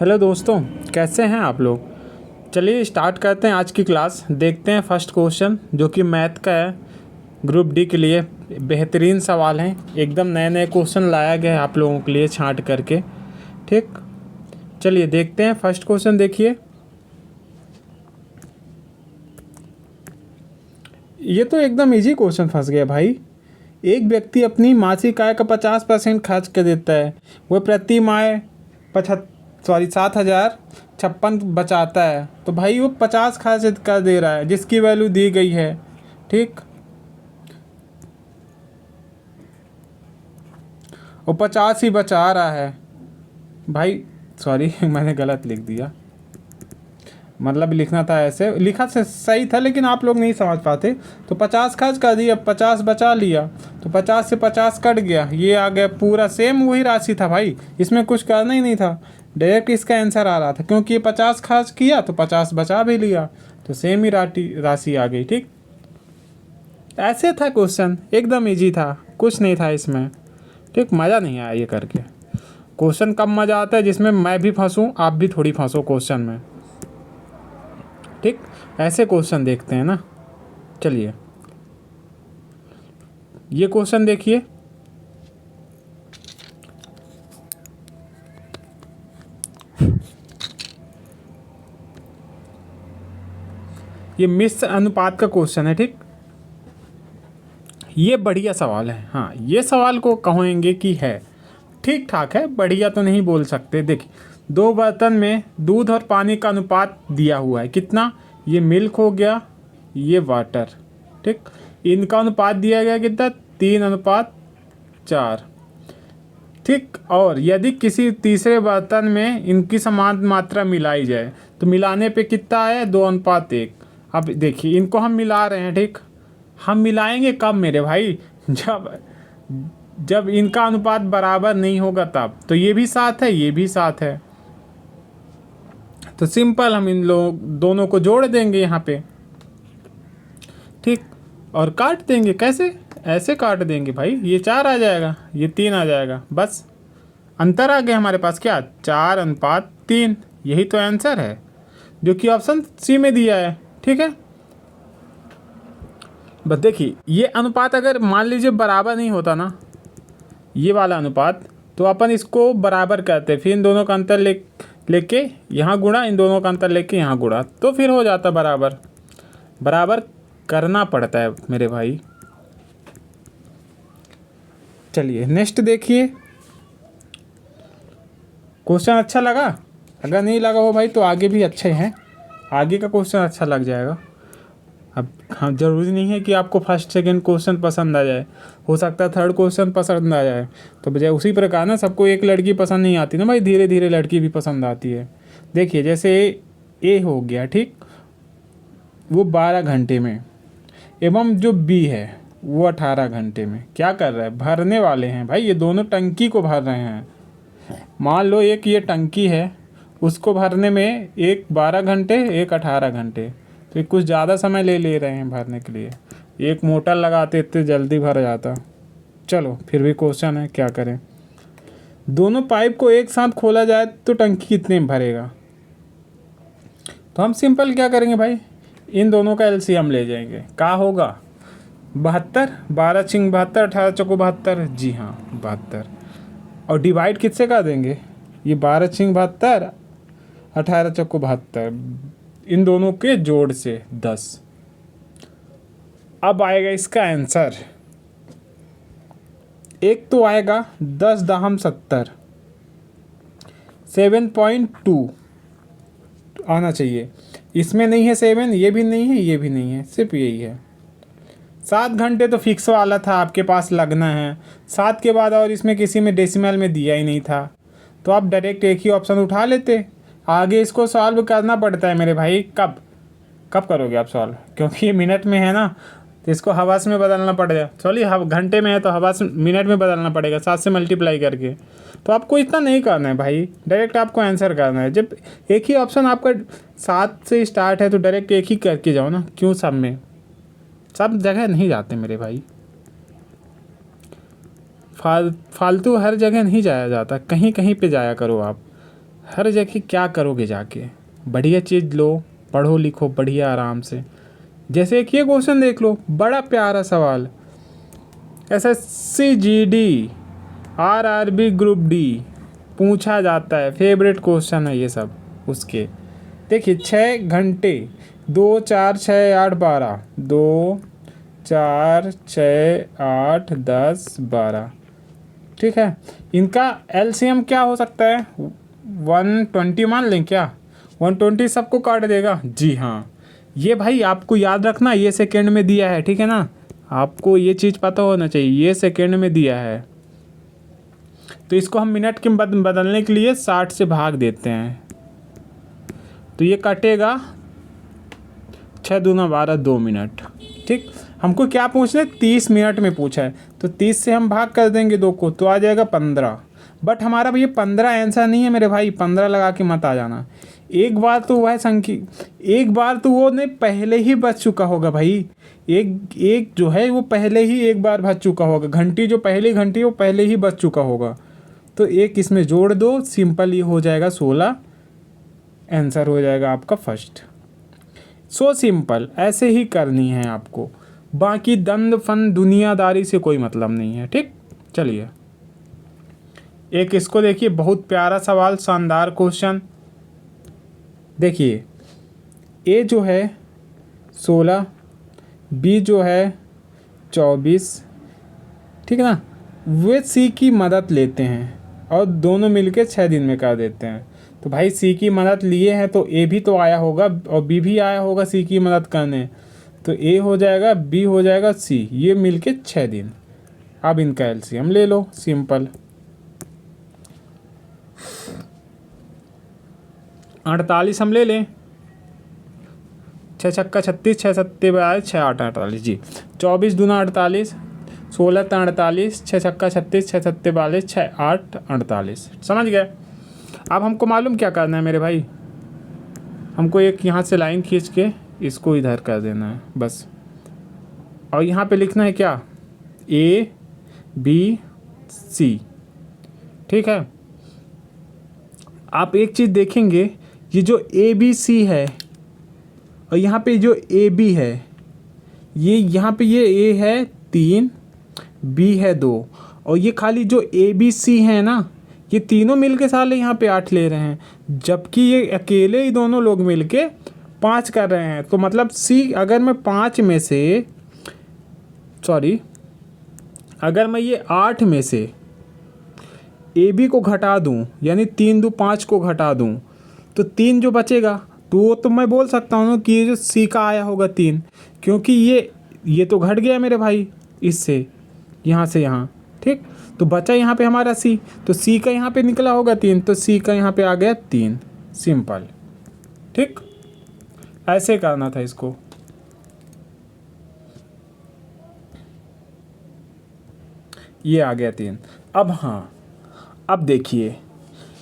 Hello दोस्तों, कैसे हैं आप लोग। चलिए स्टार्ट करते हैं आज की क्लास। देखते हैं फर्स्ट क्वेश्चन जो कि मैथ का है, ग्रुप डी के लिए बेहतरीन सवाल हैं। एकदम नए नए क्वेश्चन लाया गया है आप लोगों के लिए छांट करके। ठीक, चलिए देखते हैं फर्स्ट क्वेश्चन। देखिए, ये तो एकदम इजी क्वेश्चन फंस गया भाई। एक व्यक्ति अपनी मासिक आय का 50% खर्च कर देता है। वह प्रति माह 7,056 बचाता है। तो भाई वो 50 खर्च कर दे रहा है जिसकी वैल्यू दी गई है। ठीक, वो 50 ही बचा रहा है भाई। सॉरी मैंने गलत लिख दिया, मतलब लिखना था ऐसे, लिखा से सही था लेकिन आप लोग नहीं समझ पाते। तो 50 खर्च कर दिया, 50 बचा लिया, तो 50 से 50 कट गया, ये आ गया पूरा सेम वही राशि था भाई। इसमें कुछ करना ही नहीं था, डायरेक्ट इसका आंसर आ रहा था। क्योंकि ये 50 खर्च किया तो 50 बचा भी लिया, तो सेम ही राशि आ गई। ठीक, ऐसे था क्वेश्चन, एकदम ईजी था, कुछ नहीं था इसमें। ठीक, मज़ा नहीं आया ये करके। क्वेश्चन कब मज़ा आता है, जिसमें मैं भी फंसूँ आप भी थोड़ी फंसो क्वेश्चन में। ठीक, ऐसे क्वेश्चन देखते हैं ना। चलिए ये क्वेश्चन देखिए, ये मिश्र अनुपात का क्वेश्चन है। ठीक, ये बढ़िया सवाल है। हाँ, ये सवाल को कहेंगे कि है ठीक ठाक है, बढ़िया तो नहीं बोल सकते। देखिए, दो बर्तन में दूध और पानी का अनुपात दिया हुआ है। कितना, ये मिल्क हो गया, ये वाटर। ठीक, इनका अनुपात दिया गया कितना, 3:4। ठीक, और यदि किसी तीसरे बर्तन में इनकी समान मात्रा मिलाई जाए तो मिलाने पे कितना आया, 2:1। अब देखिए इनको हम मिला रहे हैं। ठीक, हम मिलाएंगे कब मेरे भाई, जब इनका अनुपात बराबर नहीं होगा तब। तो ये भी साथ है, ये भी साथ है, तो सिंपल हम इन लोग दोनों को जोड़ देंगे यहाँ पे। ठीक, और काट देंगे। कैसे, ऐसे काट देंगे भाई, ये 4 आ जाएगा, ये 3 आ जाएगा, बस अंतर आ गया हमारे पास क्या, 4:3। यही तो आंसर है जो कि ऑप्शन सी में दिया है। ठीक है, बस देखिए ये अनुपात अगर मान लीजिए बराबर नहीं होता ना, ये वाला अनुपात, तो अपन इसको बराबर करते, फिर इन दोनों का अंतर लेके यहाँ गुणा, इन दोनों का अंतर लेके यहाँ गुणा, तो फिर हो जाता बराबर। बराबर करना पड़ता है मेरे भाई। चलिए नेक्स्ट देखिए, क्वेश्चन अच्छा लगा। अगर नहीं लगा हो भाई तो आगे भी अच्छे हैं, आगे का क्वेश्चन अच्छा लग जाएगा। अब हाँ, ज़रूरी नहीं है कि आपको फर्स्ट सेकंड क्वेश्चन पसंद आ जाए, हो सकता है थर्ड क्वेश्चन पसंद आ जाए। तो बजाय उसी प्रकार ना, सबको एक लड़की पसंद नहीं आती ना भाई, धीरे धीरे लड़की भी पसंद आती है। देखिए जैसे ए हो गया, ठीक, वो 12 घंटे में, एवं जो बी है वो 18 घंटे में। क्या कर रहा है, भरने वाले हैं भाई, ये दोनों टंकी को भर रहे हैं। मान लो एक ये टंकी है, उसको भरने में एक 12 घंटे, एक 18 घंटे, तो ये कुछ ज़्यादा समय ले रहे हैं भरने के लिए। एक मोटर लगाते इतने जल्दी भर जाता। चलो फिर भी क्वेश्चन है, क्या करें। दोनों पाइप को एक साथ खोला जाए तो टंकी कितने में भरेगा। तो हम सिंपल क्या करेंगे भाई, इन दोनों का एलसीएम ले जाएंगे। क्या होगा, 72, 12 छिंग 72, 18 चौको 72। जी हाँ 72, और डिवाइड किससे कर देंगे, ये 12 छिंग 72, 18 चौको 72, इन दोनों के जोड़ से 10। अब आएगा इसका आंसर, एक तो आएगा 10⁻70, 7.2 आना चाहिए। इसमें नहीं है 7, ये भी नहीं है, ये भी नहीं है, सिर्फ यही है। 7 घंटे तो फिक्स वाला था आपके पास, लगना है 7 के बाद, और इसमें किसी में डेसिमल में दिया ही नहीं था, तो आप डायरेक्ट एक ही ऑप्शन उठा लेते। आगे इसको सॉल्व करना पड़ता है मेरे भाई। कब कब करोगे आप सॉल्व, क्योंकि ये मिनट में है ना, तो इसको हवास में बदलना पड़ेगा। चलिए घंटे में है तो हवास मिनट में बदलना पड़ेगा, 7 से मल्टीप्लाई करके। तो आपको इतना नहीं करना है भाई, डायरेक्ट आपको आंसर करना है। जब एक ही ऑप्शन आपका 7 से स्टार्ट है तो डायरेक्ट एक ही करके जाओ ना, क्यों सब में, सब जगह नहीं जाते मेरे भाई। फालतू हर जगह नहीं जाया जाता, कहीं कहीं पे जाया करो आप। हर जगह क्या करोगे जाके, बढ़िया चीज़ लो, पढ़ो लिखो बढ़िया आराम से। जैसे एक ये क्वेश्चन देख लो, बड़ा प्यारा सवाल, SSC GD RRB group D पूछा जाता है, फेवरेट क्वेश्चन है ये सब उसके। देखिए 6 घंटे, 2 4 6 8 12, 2 4 6 8 10 12, ठीक है। इनका LCM क्या हो सकता है, 120 मान लें क्या, 120 सबको काट देगा, जी हाँ। ये भाई आपको याद रखना, ये सेकेंड में दिया है, ठीक है ना, आपको ये चीज़ पता होना चाहिए, ये सेकेंड में दिया है। तो इसको हम मिनट के बदलने के लिए 60 से भाग देते हैं, तो ये कटेगा 6 दूना 12, 2 मिनट, ठीक। हमको क्या पूछना है, 30 मिनट में पूछा है, तो 30 से हम भाग कर देंगे 2 को, तो आ जाएगा 15। बट हमारा ये 15 आंसर नहीं है मेरे भाई, 15 लगा के मत आ जाना। एक बार तो वह संख्या, एक बार तो वो नहीं पहले ही बच चुका होगा भाई, एक जो है वो पहले ही एक बार बच चुका होगा, घंटी जो पहली घंटी वो पहले ही बच चुका होगा, तो एक इसमें जोड़ दो, सिंपल ये हो जाएगा 16, आंसर हो जाएगा आपका फर्स्ट। सो सिंपल, ऐसे ही करनी है आपको, बाकी दंड फन दुनियादारी से कोई मतलब नहीं है, ठीक। चलिए एक इसको देखिए, बहुत प्यारा सवाल, शानदार क्वेश्चन। देखिए ए जो है 16, बी जो है 24, ठीक है ना, वे सी की मदद लेते हैं और दोनों मिलके 6 दिन में कर देते हैं। तो भाई सी की मदद लिए हैं तो ए भी तो आया होगा और बी भी आया होगा सी की मदद करने, तो ए हो जाएगा, बी हो जाएगा, सी, ये मिलके 6 दिन। अब इनका एलसीएम ले लो, सिंपल। 48 हम ले लें, 6 छक्का 36, 6 सत्ते 42, 6 8 48, जी। 24 दूना 48, 16 48, 6 छक्का 36, 6 सत्ते 42, 6 8 48, समझ गए। अब हमको मालूम क्या करना है मेरे भाई, हमको एक यहाँ से लाइन खींच के इसको इधर कर देना है बस, और यहाँ पे लिखना है क्या, A B C, ठीक है। आप एक चीज़ देखेंगे, ये जो ABC है और यहाँ पे जो AB है, ये यहाँ पे ये A है 3, B है 2, और ये खाली जो ABC है ना, ये तीनों मिलके साले यहाँ पे 8 ले रहे हैं, जबकि ये अकेले ही दोनों लोग मिलके 5 कर रहे हैं। तो मतलब C, अगर मैं 5 में से, सॉरी, अगर मैं ये 8 में से AB को घटा दूं, यानी 3 2 5 को घटा दूं, तो 3 जो बचेगा, तो मैं बोल सकता हूँ कि ये जो C का आया होगा 3, क्योंकि ये तो घट गया मेरे भाई इससे, यहाँ से यहाँ, ठीक। तो बचा यहाँ पे हमारा C, तो C का यहाँ पे निकला होगा 3, तो C का यहाँ पे आ गया 3, सिंपल, ठीक। ऐसे करना था इसको। ये आ गया 3। अब हाँ, अब देखिए,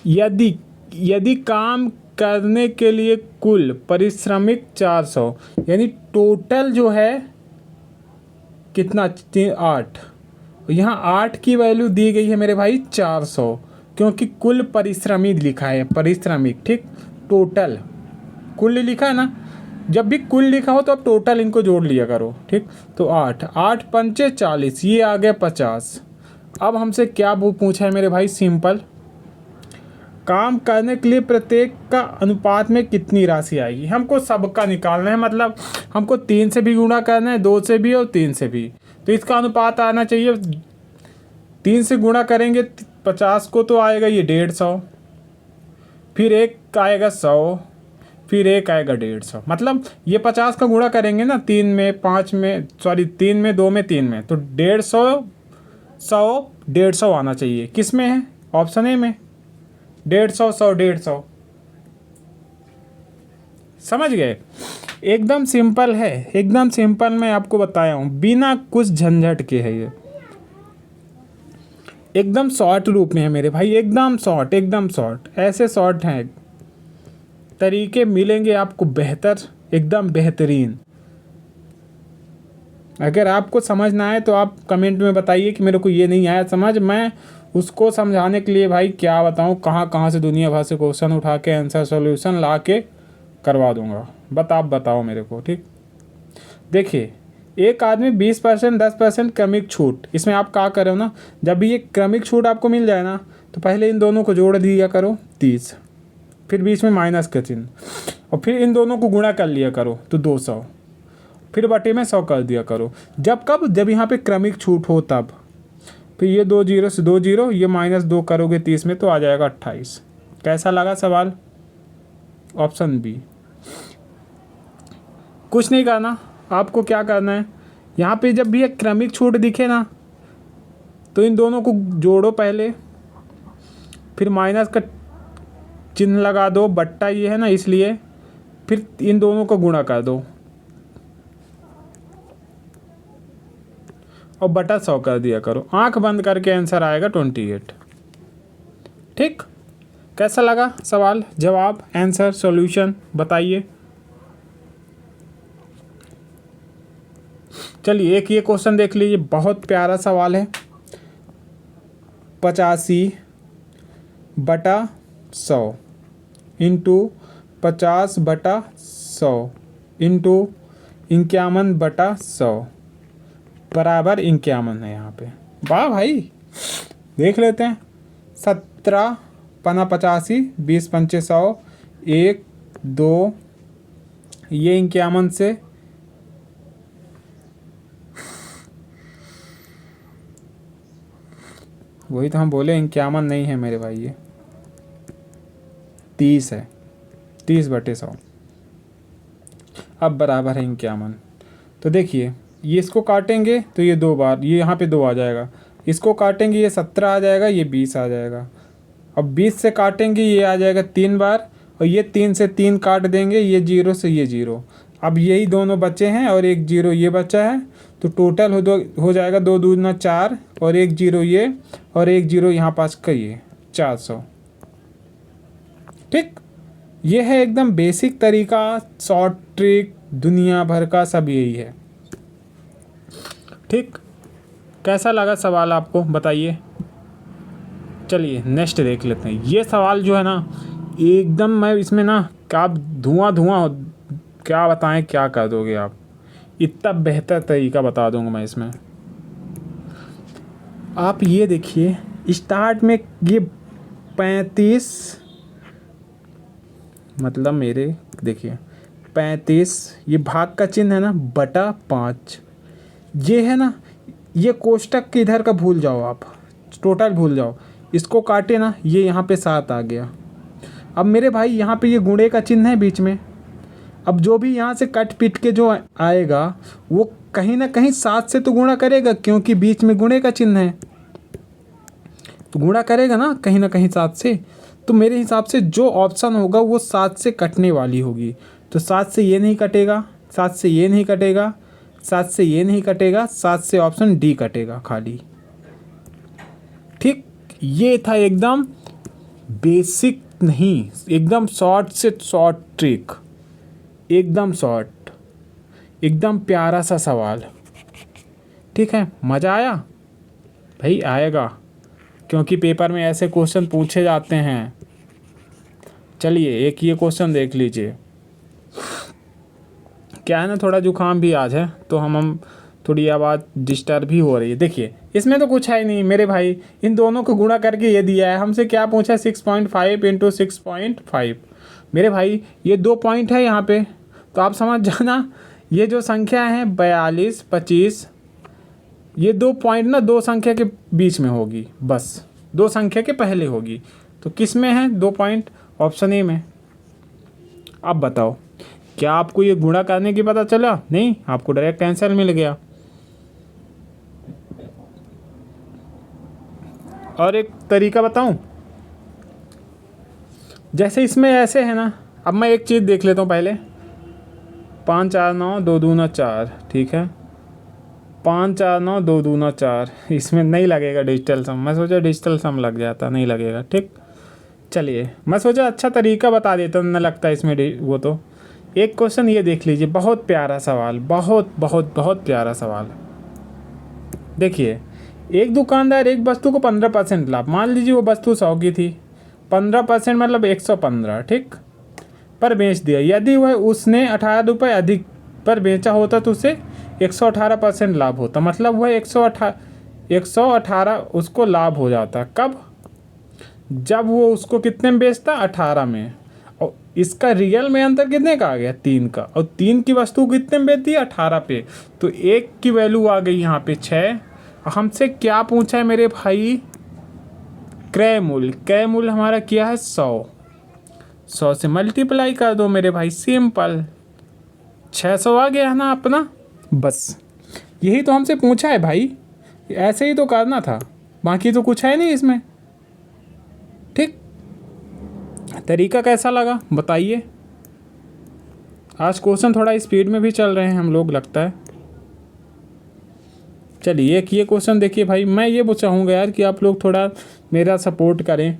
यदि काम करने के लिए कुल पारिश्रमिक 400, यानी टोटल जो है कितना, 8, यहाँ 8 की वैल्यू दी गई है मेरे भाई 400, क्योंकि कुल पारिश्रमिक लिखा है, पारिश्रमिक, ठीक। टोटल कुल लिखा है ना, जब भी कुल लिखा हो तो अब टोटल इनको जोड़ लिया करो, ठीक। तो 8 8 पंचे 40, ये आ गया 50। अब हमसे क्या पूछा है मेरे भाई, सिंपल, काम करने के लिए प्रत्येक का अनुपात में कितनी राशि आएगी, हमको सबका निकालना है, मतलब हमको 3 से भी गुणा करना है, 2 से भी और 3 से भी, तो इसका अनुपात आना चाहिए, 3 से गुणा करेंगे 50 को तो आएगा ये 150, फिर एक आएगा 100, फिर एक आएगा 150, मतलब ये 50 का गुणा करेंगे ना, 3 में 5 में, सॉरी 3 में 2 में 3 में, तो 150, 100 150 आना चाहिए, किस में है, ऑप्शन ए में, 150 100 150, समझ गए। एकदम सिंपल है, एकदम सिंपल, मैं आपको बताया हूँ, बिना कुछ झंझट के है, ये एकदम शॉर्ट रूप में है मेरे भाई, एकदम शॉर्ट, एकदम शॉर्ट, ऐसे शॉर्ट हैं तरीके मिलेंगे आपको बेहतर, एकदम बेहतरीन। अगर आपको समझ ना आए तो आप कमेंट में बताइए कि मेरे को ये नहीं आया समझ, मैं उसको समझाने के लिए भाई क्या बताऊँ, कहाँ कहाँ से दुनिया भर से क्वेश्चन उठा के आंसर सॉल्यूशन ला के करवा दूंगा। आप बताओ मेरे को। ठीक, देखिए एक आदमी 20% 10% क्रमिक छूट, इसमें आप क्या करो ना, जब भी ये क्रमिक छूट आपको मिल जाए ना तो पहले इन दोनों को जोड़ दिया करो 30, फिर बीच में माइनस का चिन्ह, और फिर इन दोनों को गुणा कर लिया करो तो 200, फिर बटे में 100 कर दिया करो। जब यहाँ पे क्रमिक छूट हो तब। फिर ये 2 जीरो से 2 जीरो, ये -2 करोगे 30 में तो आ जाएगा 28। कैसा लगा सवाल? Option B. कुछ नहीं करना, आपको क्या करना है, यहाँ पे जब भी एक क्रमिक छूट दिखे ना तो इन दोनों को जोड़ो पहले, फिर माइनस का चिन्ह लगा दो, बट्टा ये है ना इसलिए, फिर इन दोनों को गुणा कर दो और बटा 100 कर दिया करो। आंख बंद करके आंसर आएगा 28। ठीक, कैसा लगा सवाल, जवाब, आंसर, सॉल्यूशन बताइए। चलिए एक ये क्वेश्चन देख लीजिए, बहुत प्यारा सवाल है। 85/100 इंटू 50/100 इंटू 51/100 बराबर 51 है यहाँ पे। वाह भाई, देख लेते हैं। 17 पना 85, 20 पंचे 100, 1 2, ये 51 से वही तो हम बोले 51 नहीं है मेरे भाई, ये 30 है, 30/100 अब बराबर है 51। तो देखिए ये इसको काटेंगे तो ये 2 बार, ये यहाँ पे 2 आ जाएगा, इसको काटेंगे ये 17 आ जाएगा, ये 20 आ जाएगा। अब 20 से काटेंगे ये आ जाएगा 3 बार, और ये 3 से 3 काट देंगे, ये 0 से ये 0। अब यही दोनों बचे हैं और 1 0 ये बचा है, तो टोटल हो जाएगा 2 दूना 4 और 1 0 ये और 1 0 यहाँ पास का ये 400। ठीक, ये है एकदम बेसिक तरीका, शॉर्ट ट्रिक, दुनिया भर का सब यही है। ठीक, कैसा लगा सवाल आपको बताइए। चलिए नेक्स्ट देख लेते हैं। ये सवाल जो है ना एकदम, मैं इसमें ना क्या धुआं क्या बताएं, क्या कर दोगे आप, इतना बेहतर तरीका बता दूंगा मैं इसमें। आप ये देखिए स्टार्ट में ये 35, मतलब मेरे देखिए 35, ये भाग का चिन्ह है ना, बटा 5 ये है ना, ये कोष्टक के इधर का भूल जाओ, आप टोटल भूल जाओ, इसको काटे ना, ये यहाँ पे 7 आ गया। अब मेरे भाई यहाँ पे ये गुणे का चिन्ह है बीच में, अब जो भी यहाँ से कट पीट के जो आएगा वो कहीं ना कहीं 7 से तो गुणा करेगा, क्योंकि बीच में गुणे का चिन्ह है, तो गुणा करेगा ना कहीं 7 से। तो मेरे हिसाब से जो ऑप्शन होगा वो 7 से कटने वाली होगी। तो 7 से ये नहीं कटेगा, 7 से ये नहीं कटेगा, 7 से ये नहीं कटेगा, 7 से ऑप्शन डी कटेगा खाली। ठीक, ये था एकदम बेसिक नहीं, एकदम शॉर्ट से शॉर्ट ट्रिक, एकदम शॉर्ट, एकदम प्यारा सा सवाल। ठीक है, मज़ा आया भाई? आएगा, क्योंकि पेपर में ऐसे क्वेश्चन पूछे जाते हैं। चलिए एक ये क्वेश्चन देख लीजिए। क्या है ना, थोड़ा जुकाम भी आज है तो हम थोड़ी आवाज़ डिस्टर्ब भी हो रही है। देखिए इसमें तो कुछ है ही नहीं मेरे भाई, इन दोनों को गुणा करके ये दिया है। हमसे क्या पूछा, 6.5 इंटू 6.5। मेरे भाई ये 2 पॉइंट है यहाँ पे, तो आप समझ जाना ये जो संख्या है 42 25, ये 2 पॉइंट ना 2 संख्या के बीच में होगी, बस 2 संख्या के पहले होगी। तो किस में है 2 पॉइंट? ऑप्शन ए में। अब बताओ, क्या आपको ये गुणा करने की पता चला? नहीं, आपको डायरेक्ट आंसर मिल गया। और एक तरीका बताऊं, जैसे इसमें ऐसे है ना, अब मैं एक चीज़ देख लेता हूँ पहले। 5 4 9 2 दूना 4, ठीक है, 5 4 9 2 दूना 4, इसमें नहीं लगेगा डिजिटल सम। मैं सोचा डिजिटल सम लग जाता, नहीं लगेगा। ठीक, चलिए मैं सोचा अच्छा तरीका बता देता, न लगता इसमें वो। तो एक क्वेश्चन ये देख लीजिए, बहुत प्यारा सवाल, बहुत बहुत बहुत प्यारा सवाल। देखिए एक दुकानदार एक वस्तु को 15% लाभ, मान लीजिए वो वस्तु 100 की थी, 15% मतलब 115, ठीक, पर बेच दिया। यदि वह उसने 18 रुपये अधिक पर बेचा होता तो उसे 118% लाभ होता, मतलब वह 118 उसको लाभ हो जाता। कब? जब वो उसको कितने में बेचता? 18 में। और इसका रियल में अंतर कितने का आ गया? 3 का। और 3 की वस्तु कितने में बेचती है? 18 पे। तो 1 की वैल्यू आ गई यहाँ पे 6। हमसे क्या पूछा है मेरे भाई? क्रय मूल्य। क्रय मूल्य हमारा क्या है? 100। 100 से मल्टीप्लाई कर दो मेरे भाई, सिंपल, 600 आ गया है ना अपना। बस यही तो हमसे पूछा है भाई, ऐसे ही तो करना था, बाकी तो कुछ है नहीं इसमें। ठीक, तरीका कैसा लगा बताइए। आज क्वेश्चन थोड़ा स्पीड में भी चल रहे हैं हम लोग, लगता है। चलिए एक ये क्वेश्चन देखिए भाई, मैं ये चाहूँगा यार कि आप लोग थोड़ा मेरा सपोर्ट करें,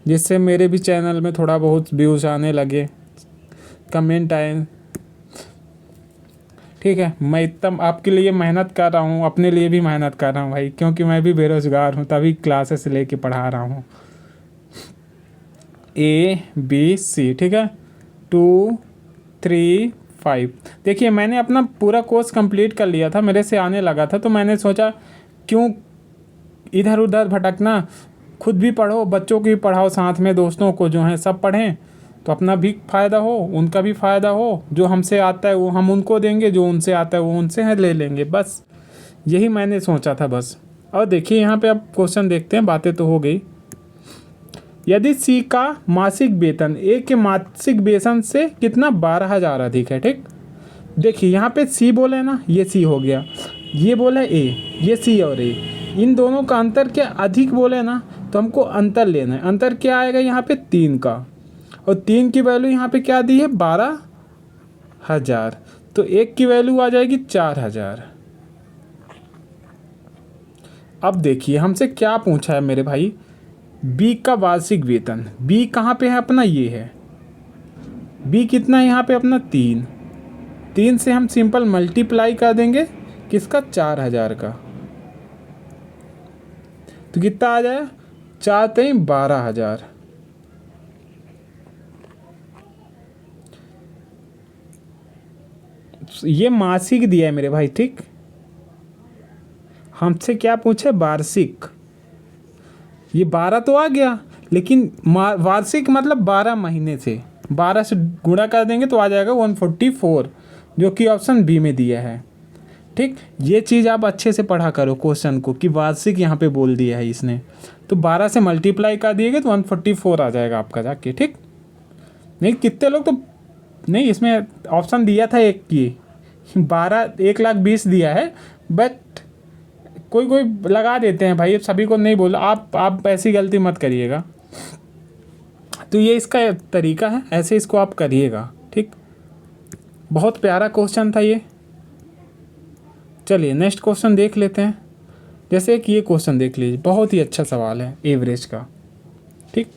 जिससे मेरे भी चैनल में थोड़ा बहुत व्यूज़ आने लगे, कमेंट आए। ठीक है, मैं इतना आपके लिए मेहनत कर रहा हूँ, अपने लिए भी मेहनत कर रहा हूँ भाई, क्योंकि मैं भी बेरोज़गार हूँ, तभी क्लासेस लेके पढ़ा रहा हूँ। ABC, ठीक है, 2 3 5। देखिए मैंने अपना पूरा कोर्स कंप्लीट कर लिया था, मेरे से आने लगा था, तो मैंने सोचा क्यों इधर उधर भटकना, खुद भी पढ़ो, बच्चों को भी पढ़ाओ, साथ में दोस्तों को जो हैं सब पढ़ें, तो अपना भी फ़ायदा हो, उनका भी फ़ायदा हो। जो हमसे आता है वो हम उनको देंगे, जो उनसे आता है वो उनसे ले लेंगे, बस यही मैंने सोचा था बस। और देखिए यहाँ पे अब क्वेश्चन देखते हैं, बातें तो हो गई। यदि C का मासिक वेतन A के मासिक वेतन से कितना 12,000 अधिक है, ठीक। देखिए यहाँ पे C बोले ना, ये C हो गया, ये बोला A, ये C और A, इन दोनों का अंतर क्या? अधिक बोले ना, तो हमको अंतर लेना है। अंतर क्या आएगा यहाँ पे? 3 का, और 3 की वैल्यू यहाँ पे क्या दी है? 12,000, तो 1 की वैल्यू आ जाएगी 4,000। अब देखिए हमसे क्या पूछा है मेरे भाई? B का वार्षिक वेतन। B कहाँ पे है अपना? ये है B, कितना है यहाँ पे अपना? 3। 3 से हम सिंपल मल्टीप्लाई कर देंगे किसका? 4,000 का, तो कितना आ जाए? 4 3 12,000। ये मासिक दिया है मेरे भाई, ठीक। हमसे क्या पूछे? वार्षिक। ये 12 तो आ गया, लेकिन वार्षिक मतलब 12 महीने से 12 से गुणा कर देंगे तो आ जाएगा 144, जो कि ऑप्शन बी में दिया है, ठीक। ये चीज़ आप अच्छे से पढ़ा करो क्वेश्चन को, कि वार्षिक यहाँ पे बोल दिया है इसने, तो 12 से मल्टीप्लाई कर दिएगा तो 144 आ जाएगा आपका जाके, ठीक। नहीं कितने लोग तो नहीं, इसमें ऑप्शन दिया था एक की 12 1,20,000 दिया है, बट कोई कोई लगा देते हैं भाई, सभी को नहीं बोला, आप ऐसी गलती मत करिएगा। तो ये इसका तरीका है, ऐसे इसको आप करिएगा, ठीक। बहुत प्यारा क्वेश्चन था ये। चलिए नेक्स्ट क्वेश्चन देख लेते हैं। जैसे कि ये क्वेश्चन देख लीजिए, बहुत ही अच्छा सवाल है एवरेज का, ठीक।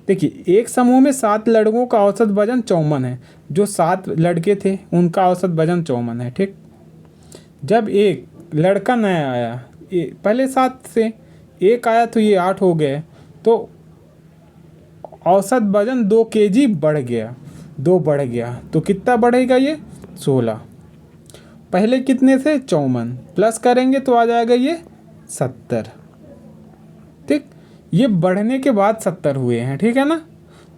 देखिए एक समूह में 7 लड़कों का औसत वजन 54 है। जो 7 लड़के थे उनका औसत वजन 54 है, ठीक। जब एक लड़का नया आया, पहले 7 से एक आया तो ये 8 हो गए, तो औसत वजन 2 kg बढ़ गया, 2 बढ़ गया, तो कितना बढ़ेगा ये? 16। पहले कितने थे? 54, प्लस करेंगे तो आ जाएगा ये 70, ठीक। ये बढ़ने के बाद 70 हुए हैं, ठीक है ना।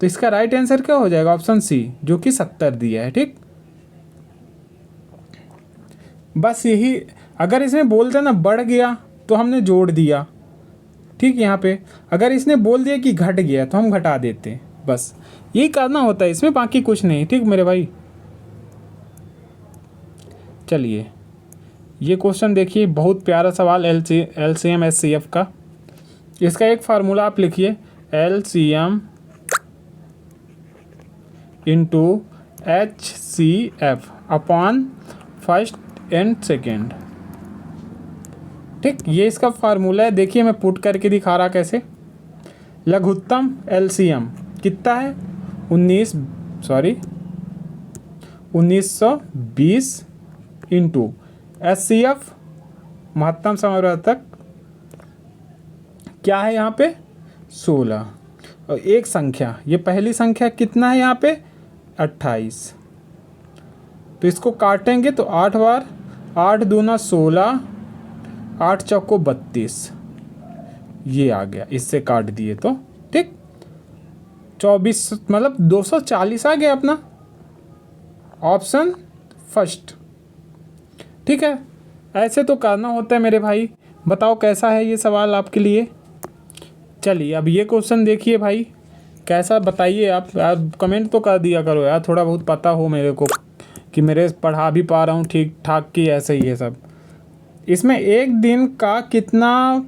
तो इसका राइट आंसर क्या हो जाएगा? ऑप्शन सी, जो कि 70 दिया है, ठीक। बस यही, अगर इसमें बोलते ना बढ़ गया तो हमने जोड़ दिया, ठीक। यहाँ पे अगर इसने बोल दिया कि घट गया तो हम घटा देते, बस यही करना होता है इसमें, बाकी कुछ नहीं, ठीक मेरे भाई। चलिए ये क्वेश्चन देखिए, बहुत प्यारा सवाल LCM SCF का। इसका एक फार्मूला आप लिखिए, LCM into HCF upon first and second, ठीक। ये इसका फार्मूला है। देखिए मैं पुट करके दिखा रहा कैसे। लघुत्तम LCM कितना है? 1920 इंटू SCF महत्तम समवर्तक क्या है यहाँ पे 16, और एक संख्या, ये पहली संख्या कितना है यहाँ पे 28। तो इसको काटेंगे तो 8 बार, 8 दूना 16, 8 चौको 32, ये आ गया, इससे काट दिए तो ठीक 24 मतलब 240 आ गया अपना ऑप्शन फर्स्ट। ठीक है, ऐसे तो करना होता है मेरे भाई। बताओ कैसा है ये सवाल आपके लिए। चलिए अब ये क्वेश्चन देखिए भाई, कैसा बताइए आप कमेंट तो कर दिया करो यार, थोड़ा बहुत पता हो मेरे को कि मेरे पढ़ा भी पा रहा हूँ ठीक ठाक कि ऐसे ही है सब। इसमें एक दिन का कितना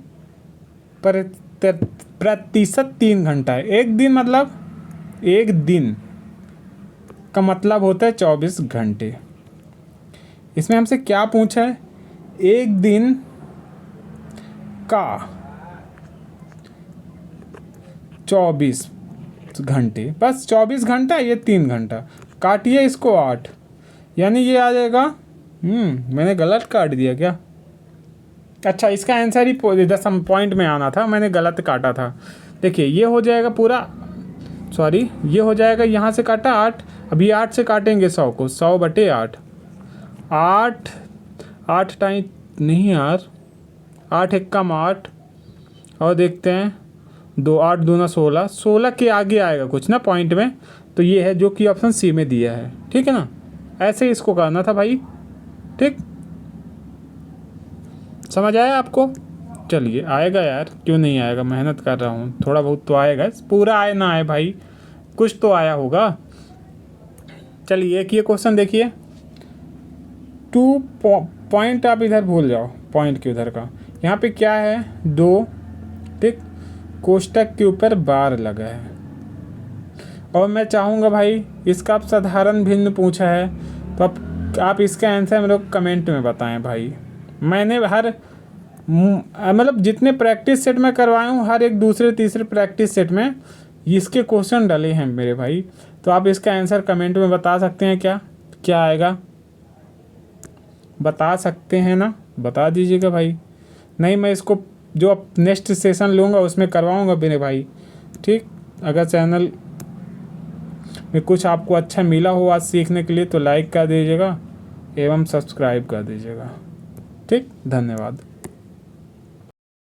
प्रतिशत 3 घंटा है। एक दिन मतलब एक दिन का मतलब होता है 24 घंटे। इसमें हमसे क्या पूछा है, एक दिन का 24 घंटे, बस 24 घंटा, ये 3 घंटा, काटिए इसको 8, यानी ये आ जाएगा मैंने गलत काट दिया क्या। अच्छा इसका आंसर ही 10 पॉइंट में आना था, मैंने गलत काटा था। देखिए ये हो जाएगा पूरा, सॉरी ये हो जाएगा, यहाँ से काटा 8, अभी 8 से काटेंगे 100 को, 100/8, 8 टाइम नहीं यार, 8 एकम 8, और देखते हैं 2, 8 दूना 16, 16 के आगे आएगा कुछ ना पॉइंट में, तो ये है जो कि ऑप्शन सी में दिया है। ठीक है ना, ऐसे ही इसको करना था भाई। ठीक, समझ आया आपको। चलिए आएगा यार, क्यों नहीं आएगा, मेहनत कर रहा हूँ, थोड़ा बहुत तो आएगा, पूरा आए ना आए भाई, कुछ तो आया होगा। चलिए एक ये क्वेश्चन देखिए, 2 पॉइंट आप इधर भूल जाओ, पॉइंट के उधर का, यहाँ पे क्या है 2, ठीक, कोष्टक के ऊपर बार लगा है, और मैं चाहूँगा भाई इसका आप साधारण भिन्न पूछा है, तो आप इसका आंसर मेरे को कमेंट में बताएं भाई। मैंने हर मतलब जितने प्रैक्टिस सेट में करवाया हूँ, हर एक दूसरे तीसरे प्रैक्टिस सेट में इसके क्वेश्चन डले हैं मेरे भाई, तो आप इसका आंसर कमेंट में बता सकते हैं क्या क्या आएगा, बता सकते हैं ना, बता दीजिएगा भाई। नहीं मैं इसको जो अब नेक्स्ट सेशन लूँगा उसमें करवाऊँगा मेरे भाई। ठीक, अगर चैनल में कुछ आपको अच्छा मिला हो आज सीखने के लिए तो लाइक कर दीजिएगा एवं सब्सक्राइब कर दीजिएगा। ठीक, धन्यवाद।